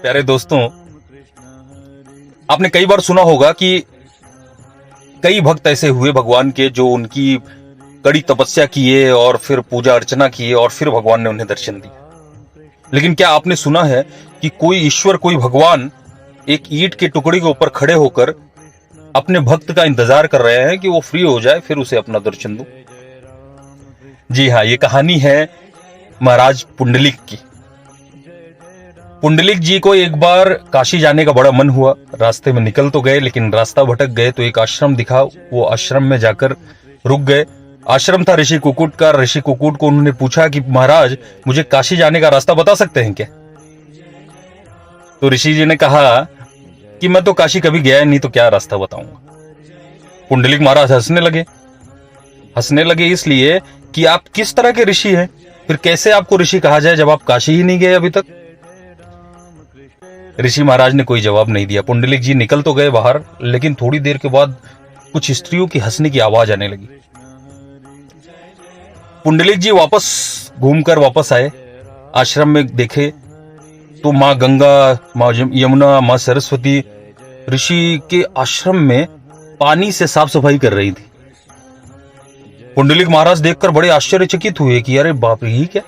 प्यारे दोस्तों, आपने कई बार सुना होगा कि कई भक्त ऐसे हुए भगवान के जो उनकी कड़ी तपस्या किए और फिर पूजा अर्चना किए और फिर भगवान ने उन्हें दर्शन दिया। लेकिन क्या आपने सुना है कि कोई ईश्वर, कोई भगवान एक ईंट के टुकड़े के ऊपर खड़े होकर अपने भक्त का इंतजार कर रहे हैं कि वो फ्री हो जाए फिर उसे अपना दर्शन दो? जी हाँ, ये कहानी है महाराज पुंडलिक की। पुंडलिक जी को एक बार काशी जाने का बड़ा मन हुआ। रास्ते में निकल तो गए लेकिन रास्ता भटक गए तो एक आश्रम दिखा। वो आश्रम में जाकर रुक गए। आश्रम था ऋषि कुकुट का। ऋषि कुकुट को उन्होंने पूछा कि महाराज, मुझे काशी जाने का रास्ता बता सकते हैं क्या? तो ऋषि जी ने कहा कि मैं तो काशी कभी गया नहीं, तो क्या रास्ता बताऊंगा। पुंडलिक महाराज हंसने लगे। हंसने लगे इसलिए कि आप किस तरह के ऋषि हैं, फिर कैसे आपको ऋषि कहा जाए जब आप काशी ही नहीं गए अभी तक? ऋषि महाराज ने कोई जवाब नहीं दिया। पुंडलिक जी निकल तो गए बाहर, लेकिन थोड़ी देर के बाद कुछ स्त्रियों की हंसने की आवाज आने लगी। पुंडलिक जी वापस घूमकर वापस आए। आश्रम में देखे तो माँ गंगा, माँ यमुना, माँ सरस्वती ऋषि के आश्रम में पानी से साफ सफाई कर रही थी। पुंडलिक महाराज देखकर बड़े आश्चर्यचकित हुए कि अरे बाप रे, ये क्या?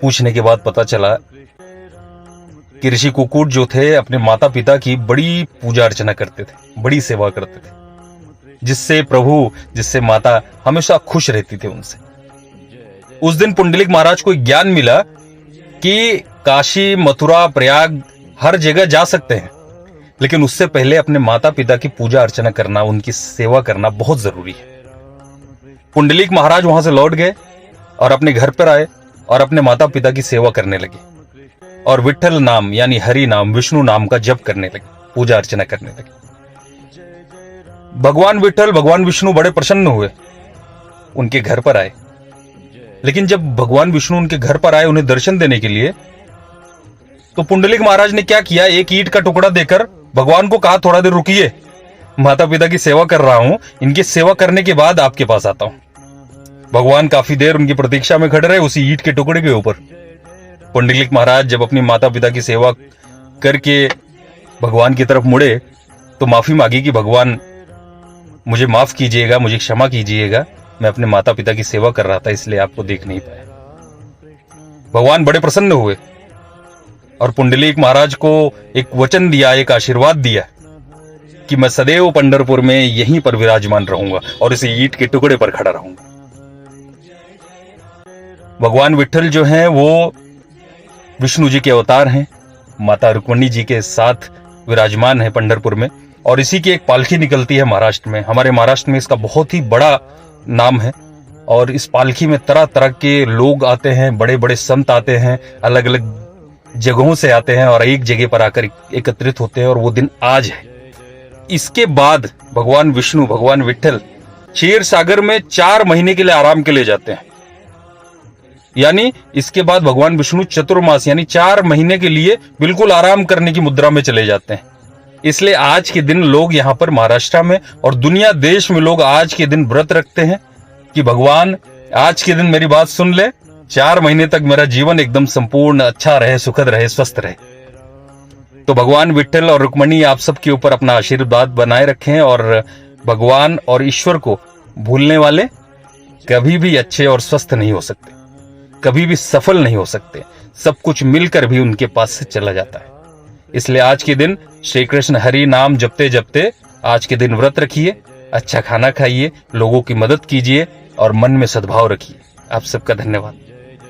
पूछने के बाद पता चला कि ऋषि कुकुट जो थे अपने माता पिता की बड़ी पूजा अर्चना करते थे, बड़ी सेवा करते थे, जिससे प्रभु, जिससे माता हमेशा खुश रहती थी उनसे। उस दिन पुंडलिक महाराज को ज्ञान मिला कि काशी, मथुरा, प्रयाग हर जगह जा सकते हैं, लेकिन उससे पहले अपने माता पिता की पूजा अर्चना करना, उनकी सेवा करना बहुत जरूरी है। पुंडलिक महाराज वहां से लौट गए और अपने घर पर आए और अपने माता पिता की सेवा करने लगे और विठल नाम यानी हरि नाम, विष्णु नाम का जप करने लगे, पूजा अर्चना करने लगे। भगवान विठल, भगवान विष्णु बड़े प्रसन्न हुए, उनके घर पर आए। लेकिन जब भगवान विष्णु उनके घर पर आए उन्हें दर्शन देने के लिए, तो पुंडलिक महाराज ने क्या किया, एक ईंट का टुकड़ा देकर भगवान को कहा, थोड़ा देर रुकिए, माता पिता की सेवा कर रहा हूं, इनकी सेवा करने के बाद आपके पास आता हूं। भगवान काफी देर उनकी प्रतीक्षा में खड़े रहे उसी ईंट के टुकड़े के ऊपर। पुंडलिक महाराज जब अपनी माता पिता की सेवा करके भगवान की तरफ मुड़े तो माफी मांगी कि भगवान मुझे माफ कीजिएगा, मुझे क्षमा कीजिएगा, मैं अपने माता पिता की सेवा कर रहा था इसलिए आपको देख नहीं पाया। भगवान बड़े प्रसन्न हुए और पुंडलिक महाराज को एक वचन दिया, एक आशीर्वाद दिया कि मैं सदैव पंढरपुर में यहीं पर विराजमान रहूंगा और इस ईंट के टुकड़े पर खड़ा रहूंगा। भगवान विठल जो हैं वो विष्णु जी के अवतार हैं, माता रुक्मिणी जी के साथ विराजमान है पंढरपुर में, और इसी की एक पालकी निकलती है महाराष्ट्र में। हमारे महाराष्ट्र में इसका बहुत ही बड़ा नाम है और इस पालकी में तरह तरह के लोग आते हैं, बड़े बड़े संत आते हैं, अलग अलग जगहों से आते हैं और एक जगह पर आकर एकत्रित होते हैं, और वो दिन आज है। इसके बाद भगवान विष्णु, भगवान विठल क्षीर सागर में 4 महीने के लिए आराम के लिए जाते हैं। यानी इसके बाद भगवान विष्णु चतुर्मास यानी 4 महीने के लिए बिल्कुल आराम करने की मुद्रा में चले जाते हैं। इसलिए आज के दिन लोग यहाँ पर महाराष्ट्र में और दुनिया देश में लोग आज के दिन व्रत रखते हैं कि भगवान आज के दिन मेरी बात सुन ले, 4 महीने तक मेरा जीवन एकदम संपूर्ण अच्छा रहे, सुखद रहे, स्वस्थ रहे। तो भगवान विठल और रुक्मिणी आप सबके ऊपर अपना आशीर्वाद बनाए रखें, और भगवान और ईश्वर को भूलने वाले कभी भी अच्छे और स्वस्थ नहीं हो सकते, कभी भी सफल नहीं हो सकते। सब कुछ मिलकर भी उनके पास से चला जाता है। इसलिए आज के दिन श्री कृष्ण हरि नाम जपते जपते आज के दिन व्रत रखिए, अच्छा खाना खाइए, लोगों की मदद कीजिए और मन में सद्भाव रखिए। आप सबका धन्यवाद।